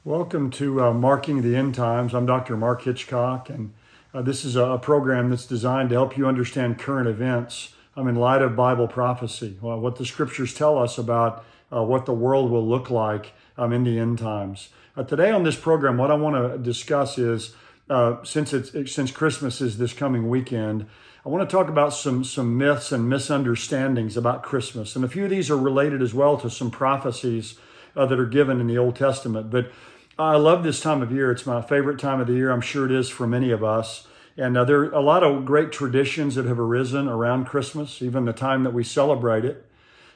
Welcome to Marking the End Times. I'm Dr. Mark Hitchcock, and this is a program that's designed to help you understand current events in light of Bible prophecy, what the scriptures tell us about what the world will look like in the end times. Today on this program, what I want to discuss is, since Christmas is this coming weekend, I want to talk about some myths and misunderstandings about Christmas. And a few of these are related as well to some prophecies that are given in the Old Testament. But I love this time of year. It's my favorite time of the year. I'm sure it is for many of us. And there are a lot of great traditions that have arisen around Christmas, even the time that we celebrate it.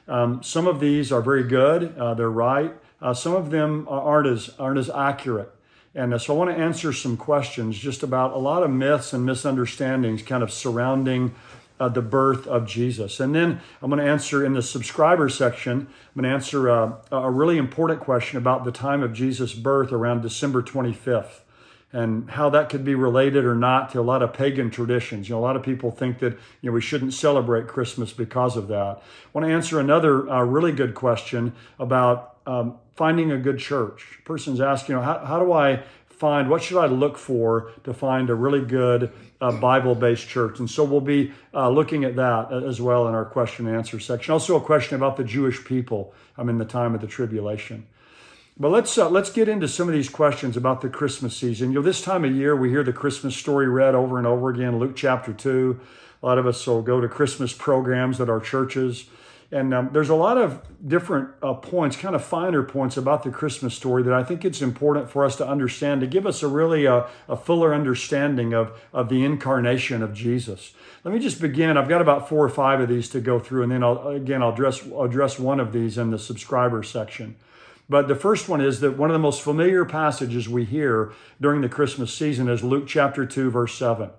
Some of these are very good. They're right. Some of them aren't as accurate. And so I want to answer some questions just about a lot of myths and misunderstandings kind of surrounding the birth of Jesus. And then I'm going to answer in the subscriber section, I'm going to answer a really important question about the time of Jesus' birth around December 25th and how that could be related or not to a lot of pagan traditions. A lot of people think that we shouldn't celebrate Christmas because of that. I want to answer another really good question about finding a good church. A person's asking, how do I find, what should I look for to find a really good Bible-based church? And so we'll be looking at that as well in our question and answer section. Also a question about the Jewish people in the time of the tribulation. But let's get into some of these questions about the Christmas season. This time of year, we hear the Christmas story read over and over again, Luke chapter 2. A lot of us will go to Christmas programs at our churches. And there's a lot of different points, kind of finer points about the Christmas story that I think it's important for us to understand to give us a fuller understanding of the incarnation of Jesus. Let me just begin. I've got about 4 or 5 of these to go through, and then I'll address one of these in the subscriber section. But the first one is that one of the most familiar passages we hear during the Christmas season is Luke chapter 2, verse 7.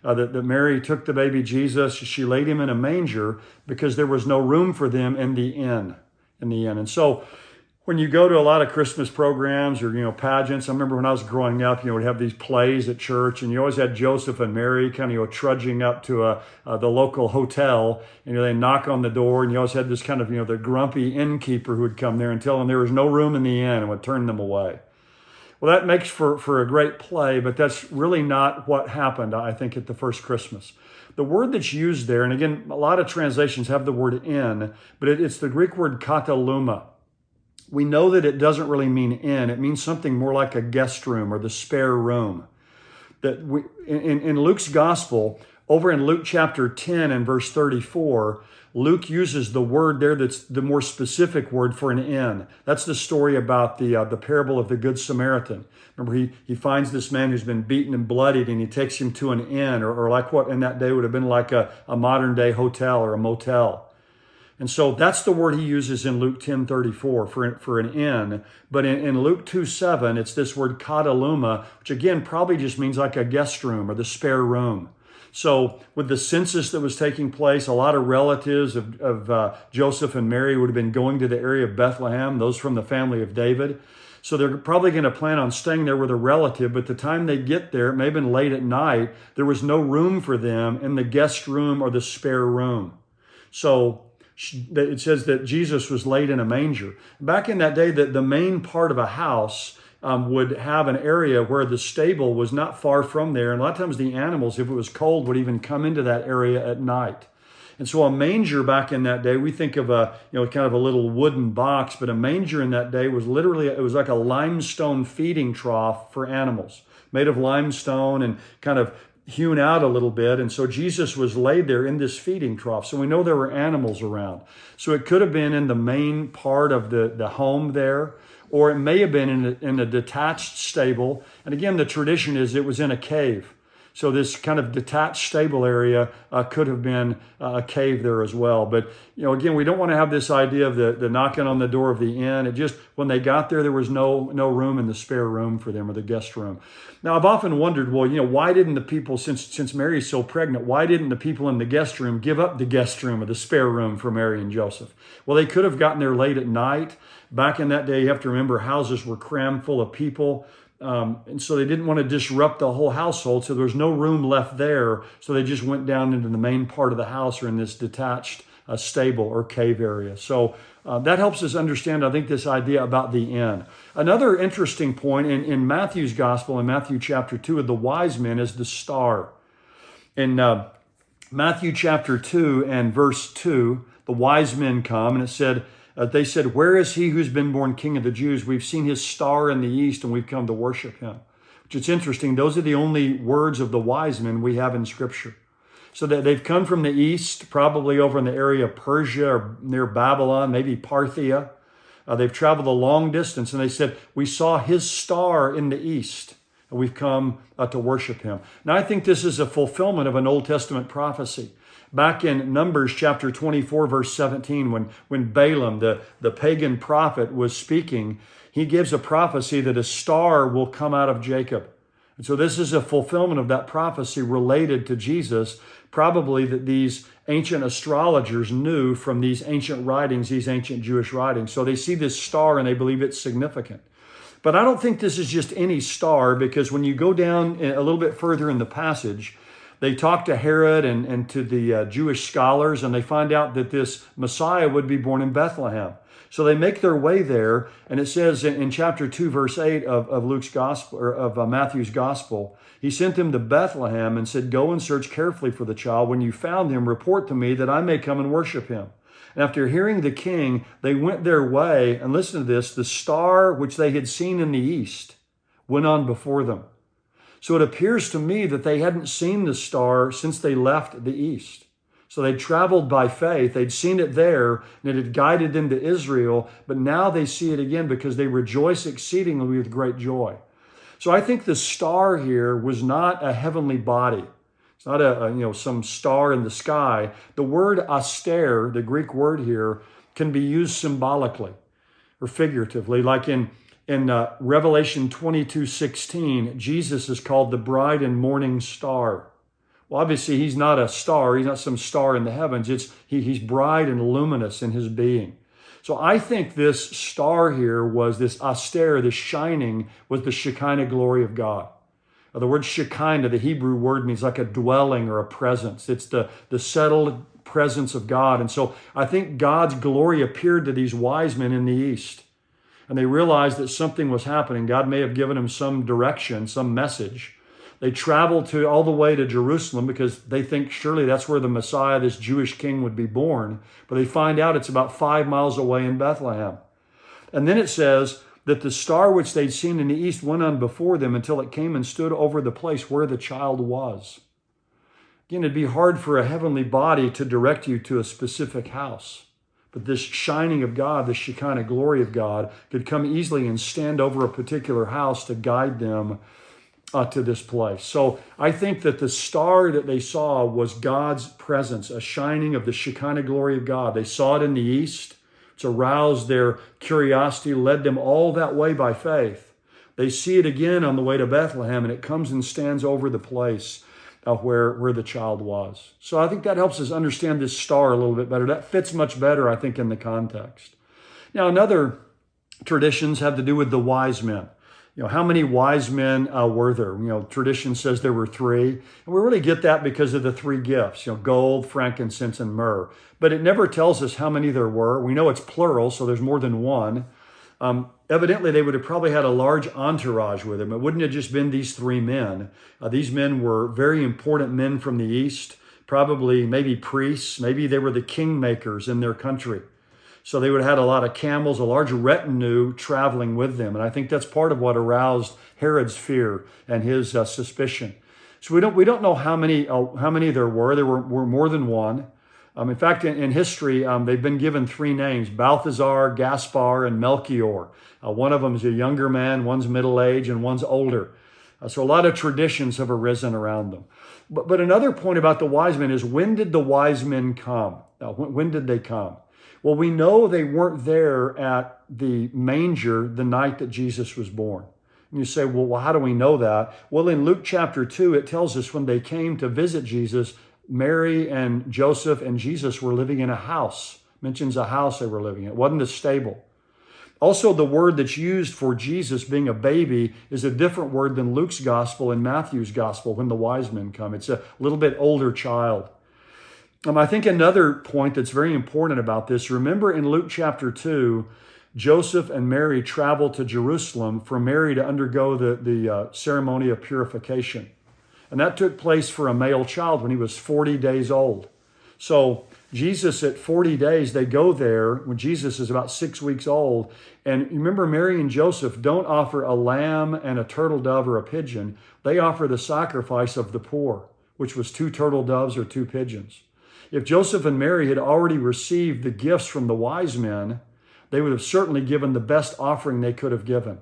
That Mary took the baby Jesus, she laid him in a manger because there was no room for them in the inn. And so when you go to a lot of Christmas programs or, pageants, I remember when I was growing up, we'd have these plays at church, and you always had Joseph and Mary kind of trudging up to the local hotel, and they knock on the door, and you always had this kind of, the grumpy innkeeper who would come there and tell them there was no room in the inn and would turn them away. Well, that makes for a great play, but that's really not what happened, I think, at the first Christmas. The word that's used there, and again, a lot of translations have the word inn, but it's the Greek word kataluma. We know that it doesn't really mean inn. It means something more like a guest room or the spare room. That in Luke's gospel, over in Luke chapter 10 and verse 34, Luke uses the word there that's the more specific word for an inn. That's the story about the parable of the Good Samaritan. Remember, he finds this man who's been beaten and bloodied, and he takes him to an inn, or like what in that day would have been like a modern day hotel or a motel. And so that's the word he uses in Luke 10:34 for an inn. But in Luke 2:7, it's this word kataluma, which again probably just means like a guest room or the spare room. So with the census that was taking place, a lot of relatives of Joseph and Mary would have been going to the area of Bethlehem, those from the family of David. So they're probably going to plan on staying there with a relative, but the time they get there, it may have been late at night, there was no room for them in the guest room or the spare room. So it says that Jesus was laid in a manger. Back in that day, the main part of a house would have an area where the stable was not far from there. And a lot of times the animals, if it was cold, would even come into that area at night. And so a manger back in that day, we think of kind of a little wooden box, but a manger in that day was literally, it was like a limestone feeding trough for animals, made of limestone and kind of hewn out a little bit. And so Jesus was laid there in this feeding trough. So we know there were animals around. So it could have been in the main part of the home there, or it may have been in a detached stable. And again, the tradition is it was in a cave. So this kind of detached stable area could have been a cave there as well. But, again, we don't want to have this idea of the knocking on the door of the inn. It just, when they got there was no room in the spare room for them or the guest room. Now, I've often wondered, why didn't the people, since Mary's so pregnant, why didn't the people in the guest room give up the guest room or the spare room for Mary and Joseph? Well, they could have gotten there late at night. Back in that day, you have to remember, houses were crammed full of people. And so they didn't want to disrupt the whole household, so there was no room left there. So they just went down into the main part of the house or in this detached stable or cave area. So that helps us understand, I think, this idea about the inn. Another interesting point in Matthew's gospel, in Matthew chapter 2, of the wise men is the star. In Matthew chapter 2 and verse 2, the wise men come, and it said, they said, "Where is he who's been born King of the Jews? We've seen his star in the east, and we've come to worship him." Which is interesting. Those are the only words of the wise men we have in Scripture. So that they've come from the east, probably over in the area of Persia or near Babylon, maybe Parthia. They've traveled a long distance, and they said, "We saw his star in the east, and we've come to worship him." Now, I think this is a fulfillment of an Old Testament prophecy. Back in Numbers chapter 24, verse 17, when Balaam, the pagan prophet, was speaking, he gives a prophecy that a star will come out of Jacob. And so this is a fulfillment of that prophecy related to Jesus, probably that these ancient astrologers knew from these ancient writings, these ancient Jewish writings. So they see this star and they believe it's significant. But I don't think this is just any star, because when you go down a little bit further in the passage, they talk to Herod and to the Jewish scholars, and they find out that this Messiah would be born in Bethlehem. So they make their way there, and it says in chapter 2, verse 8 of Luke's gospel, or of Matthew's gospel, he sent them to Bethlehem and said, "Go and search carefully for the child. When you found him, report to me that I may come and worship him." And after hearing the king, they went their way, and listen to this, the star which they had seen in the east went on before them. So it appears to me that they hadn't seen the star since they left the east. So they traveled by faith. They'd seen it there, and it had guided them to Israel, but now they see it again because they rejoice exceedingly with great joy. So I think the star here was not a heavenly body. It's not some star in the sky. The word aster, the Greek word here, can be used symbolically or figuratively. Like in Revelation 22:16, Jesus is called the bright and morning star. Well, obviously, he's not a star. He's not some star in the heavens. He's bright and luminous in his being. So I think this star here was this aster, this shining, was the Shekinah glory of God. The word Shekinah, the Hebrew word, means like a dwelling or a presence. It's the settled presence of God. And so I think God's glory appeared to these wise men in the east. And they realized that something was happening. God may have given them some direction, some message. They traveled all the way to Jerusalem because they think surely that's where the Messiah, this Jewish king, would be born. But they find out it's about 5 miles away in Bethlehem. And then it says that the star which they'd seen in the east went on before them until it came and stood over the place where the child was. Again, it'd be hard for a heavenly body to direct you to a specific house. But this shining of God, this Shekinah glory of God, could come easily and stand over a particular house to guide them to this place. So I think that the star that they saw was God's presence, a shining of the Shekinah glory of God. They saw it in the east. It's aroused their curiosity, led them all that way by faith. They see it again on the way to Bethlehem, and it comes and stands over the place where the child was. So I think that helps us understand this star a little bit better. That fits much better, I think, in the context. Now, another traditions have to do with the wise men. How many wise men were there? Tradition says there were 3. And we really get that because of the 3 gifts, gold, frankincense, and myrrh. But it never tells us how many there were. We know it's plural, so there's more than one. Evidently, they would have probably had a large entourage with them. It wouldn't have just been these 3 men. These men were very important men from the east, probably maybe priests. Maybe they were the kingmakers in their country. So they would have had a lot of camels, a large retinue traveling with them. And I think that's part of what aroused Herod's fear and his suspicion. So we don't know how many there were. There were more than one. In fact, in history, they've been given 3 names: Balthazar, Gaspar, and Melchior. One of them is a younger man, one's middle-aged, and one's older. So a lot of traditions have arisen around them. But another point about the wise men is, when did the wise men come? When did they come? Well, we know they weren't there at the manger the night that Jesus was born. And you say, well, how do we know that? Well, in Luke chapter 2, it tells us when they came to visit Jesus, Mary and Joseph and Jesus were living in a house. It mentions a house they were living in. It wasn't a stable. Also, the word that's used for Jesus being a baby is a different word than Luke's gospel and Matthew's gospel when the wise men come. It's a little bit older child. I think another point that's very important about this, remember in Luke chapter 2, Joseph and Mary traveled to Jerusalem for Mary to undergo the ceremony of purification. And that took place for a male child when he was 40 days old. So Jesus at 40 days, they go there when Jesus is about 6 weeks old. And remember, Mary and Joseph don't offer a lamb and a turtle dove or a pigeon. They offer the sacrifice of the poor, which was 2 turtle doves or 2 pigeons. If Joseph and Mary had already received the gifts from the wise men, they would have certainly given the best offering they could have given.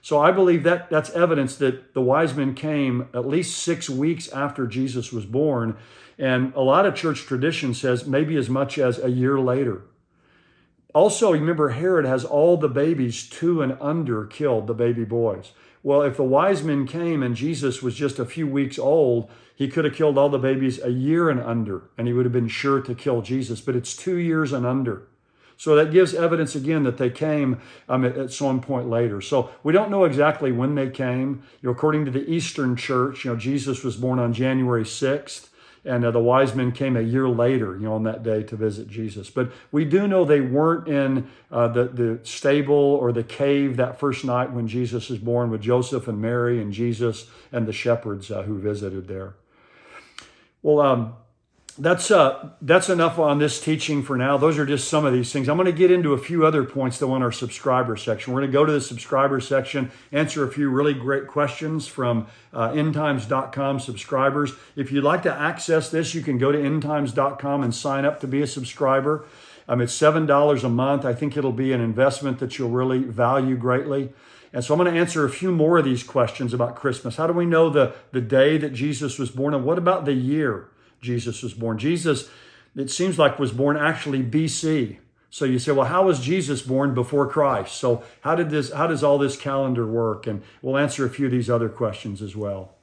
So I believe that that's evidence that the wise men came at least 6 weeks after Jesus was born. And a lot of church tradition says maybe as much as a year later. Also, remember, Herod has all the babies 2 and under killed, the baby boys. Well, if the wise men came and Jesus was just a few weeks old, he could have killed all the babies a year and under, and he would have been sure to kill Jesus. But it's 2 years and under. So that gives evidence again that they came at some point later. So we don't know exactly when they came. According to the Eastern Church, Jesus was born on January 6th. And the wise men came a year later, on that day to visit Jesus. But we do know they weren't in the stable or the cave that first night when Jesus was born with Joseph and Mary and Jesus and the shepherds who visited there. Well, that's enough on this teaching for now. Those are just some of these things. I'm going to get into a few other points though in our subscriber section. We're going to go to the subscriber section, answer a few really great questions from endtimes.com subscribers. If you'd like to access this, you can go to endtimes.com and sign up to be a subscriber. It's $7 a month. I think it'll be an investment that you'll really value greatly. And so I'm going to answer a few more of these questions about Christmas. How do we know the day that Jesus was born? And what about the year Jesus was born? Jesus, it seems like, was born actually BC. So you say, well, how was Jesus born before Christ? So how does all this calendar work? And we'll answer a few of these other questions as well.